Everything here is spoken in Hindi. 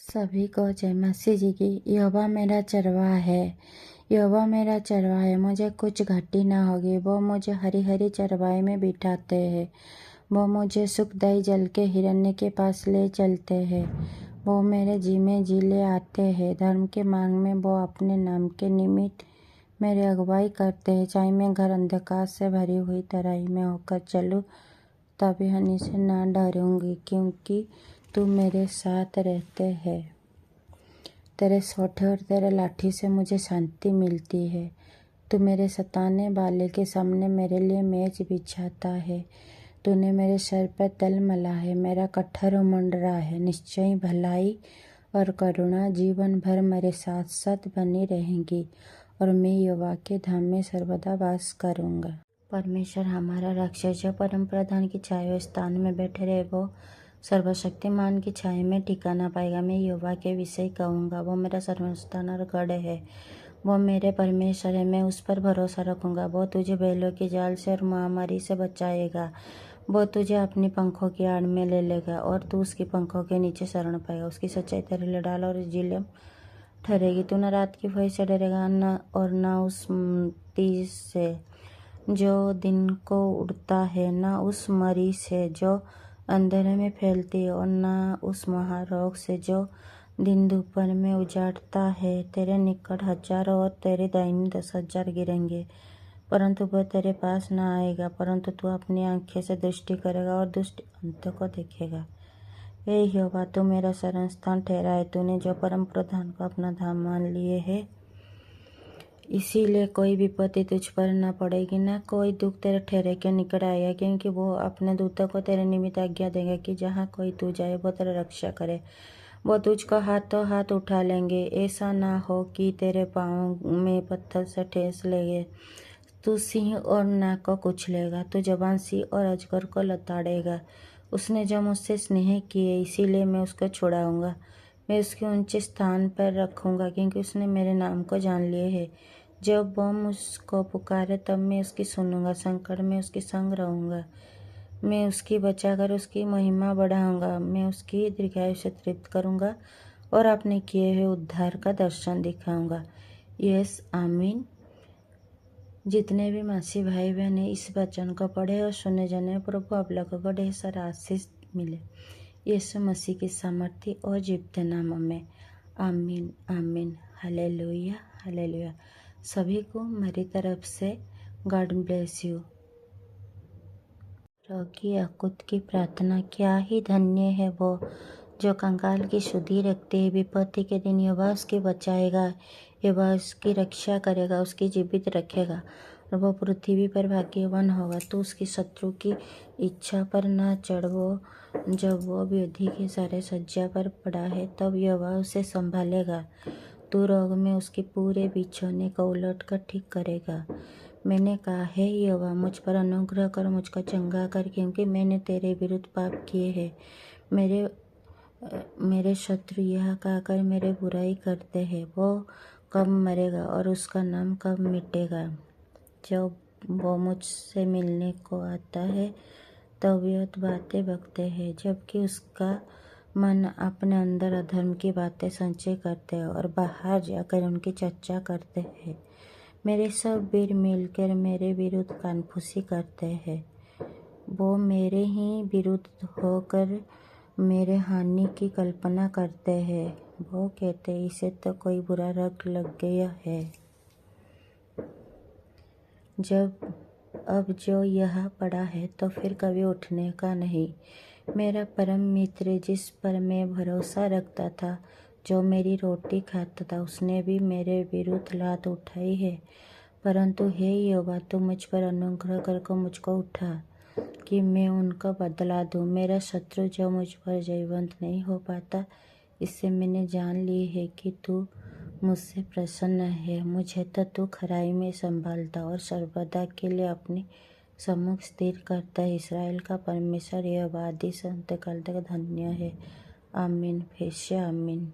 सभी को जय मसीह जी की। यहोवा मेरा चरवाहा है, यहोवा मेरा चरवाहा है, मुझे कुछ घटी ना होगी। वो मुझे हरी हरी चरवाहे में बिठाते हैं, वो मुझे सुखदायी जल के हिरण्य के पास ले चलते हैं। वो मेरे जी में जी ले आते हैं, धर्म के मार्ग में वो अपने नाम के निमित्त मेरे अगुवाई करते हैं। चाहे मैं घर अंधकार से भरी हुई तराई में होकर चलूँ तभी हानि से ना डरूंगी, क्योंकि तू मेरे साथ रहते है। तेरे सोंठे और तेरे लाठी से मुझे शांति मिलती है। तू मेरे सताने वाले के सामने मेरे लिए मेज बिछाता है। तूने मेरे सर पर तेल मला है, मेरा कठर उमड़ रहा है। निश्चय भलाई और करुणा जीवन भर मेरे साथ साथ बनी रहेंगी, और मैं यहोवा के धाम में सर्वदा वास करूँगा। परमेश्वर हमारा रक्षक, जो परम प्रधान की छाया स्थान में बैठे रहे, वो सर्वशक्तिमान की छाया में ठिकाना पाएगा। मैं यहोवा के विषय कहूँगा, वो मेरा सर्वस्थान और गढ़ है, वो मेरे परमेश्वर है, मैं उस पर भरोसा रखूँगा। वो तुझे बैलों की जाल से और महामारी से बचाएगा। वो तुझे अपनी पंखों की आड़ में ले लेगा, और तू उसकी पंखों के नीचे शरण पाएगा। उसकी सच्चाई तेरे लिए ढाल और झिलम ठहरेगी। तू न रात की भय से डरेगा न उस तीर से जो दिन को उड़ता है, न उस मरी से जो अंधेरे में फैलती है, और न उस महारोग से जो दिन दोपहर में उजाड़ता है। तेरे निकट 1000 और तेरे दाहिनी 10,000 गिरेंगे, परंतु वह तेरे पास न आएगा। परंतु तू अपनी आंखें से दृष्टि करेगा और दुष्ट अंत को देखेगा। हे यहोवा, तू मेरा शरण स्थान ठहरा है। तूने जो परम प्रधान को अपना धाम मान लिए है, इसीलिए कोई विपत्ति तुझ पर न पड़ेगी, न कोई दुख तेरे ठहरे के निकट आएगा, क्योंकि वो अपने दूतों को तेरे निमित्त आज्ञा देगा कि जहाँ कोई तू जाए वो तेरा रक्षा करे। वो तुझको हाथों हाथ उठा लेंगे, ऐसा ना हो कि तेरे पाँव में पत्थर से ठेस लेगे। तू सिंह और नाग को कुचलेगा, तू जवान सिंह और अजगर को लताड़ेगा। उसने जो मुझसे स्नेह किए, इसीलिए मैं उसको छुड़ाऊंगा। मैं उसके ऊंचे स्थान पर रखूंगा, क्योंकि उसने मेरे नाम को जान लिए है। जब वह मुझको पुकारे तब मैं उसकी सुनूंगा। संकट में उसके संग रहूंगा, मैं उसकी बचाकर उसकी महिमा बढ़ाऊंगा। मैं उसकी दीर्घायु से तृप्त करूंगा और अपने किए हुए उद्धार का दर्शन दिखाऊंगा। यस, आमीन। जितने भी मसीह भाई बहन इस वचन को पढ़े और सुने जाने, प्रभु आप लोगों को ढेर सारा आशीष मिले। यीशु मसीह की सामर्थ्य और जीवते नाम में आमीन, आमीन। Hallelujah, hallelujah. सभी को मेरी तरफ से गॉड ब्लेस यू। रोगी अकुत की प्रार्थना, क्या ही धन्य है वो जो कंगाल की शुद्धि रखते हैं। विपत्ति के दिन यहोवा उसकी बचाएगा, यहोवा उसकी रक्षा करेगा, उसकी जीवित रखेगा, और वो पृथ्वी पर भाग्यवान होगा। तो उसकी शत्रु की इच्छा पर न चढ़ो। जब वो व्याधि के सारे शज्जा पर पड़ा है, तब यहोवा उसे संभालेगा। तू रोग में उसके पूरे बिछौने को उलट कर ठीक करेगा। मैंने कहा, हे यहोवा, मुझ पर अनुग्रह कर, मुझको चंगा कर, क्योंकि मैंने तेरे विरुद्ध पाप किए हैं। मेरे शत्रु यह कहकर मेरे बुराई करते हैं, वो कब मरेगा और उसका नाम कब मिटेगा। जब वो मुझसे मिलने को आता है तब व्यर्थ बातें बकते हैं, जबकि उसका मन अपने अंदर अधर्म की बातें संचय करते हैं और बाहर जाकर उनकी चर्चा करते हैं। मेरे सब वीर मिलकर मेरे विरुद्ध कानफूसी करते हैं। वो मेरे ही विरुद्ध होकर मेरे हानि की कल्पना करते हैं। वो कहते हैं, इसे तो कोई बुरा रोग लग गया है। अब जो यह पड़ा है तो फिर कभी उठने का नहीं। मेरा परम मित्र, जिस पर मैं भरोसा रखता था, जो मेरी रोटी खाता था, उसने भी मेरे विरुद्ध लात उठाई है। परंतु हे यहोवा, तू मुझ पर अनुग्रह करके मुझको उठा, कि मैं उनको बदला दूं। मेरा शत्रु जो मुझ पर जयवंत नहीं हो पाता, इससे मैंने जान ली है कि तू मुझसे प्रसन्न है। मुझे तो तू खराई में संभालता और सर्वदा के लिए अपने सम्मुख स्थिर करता है। इस्राएल का परमेश्वर यहोवा आदि से अंत काल तक धन्य है। आमीन, फिर से आमीन।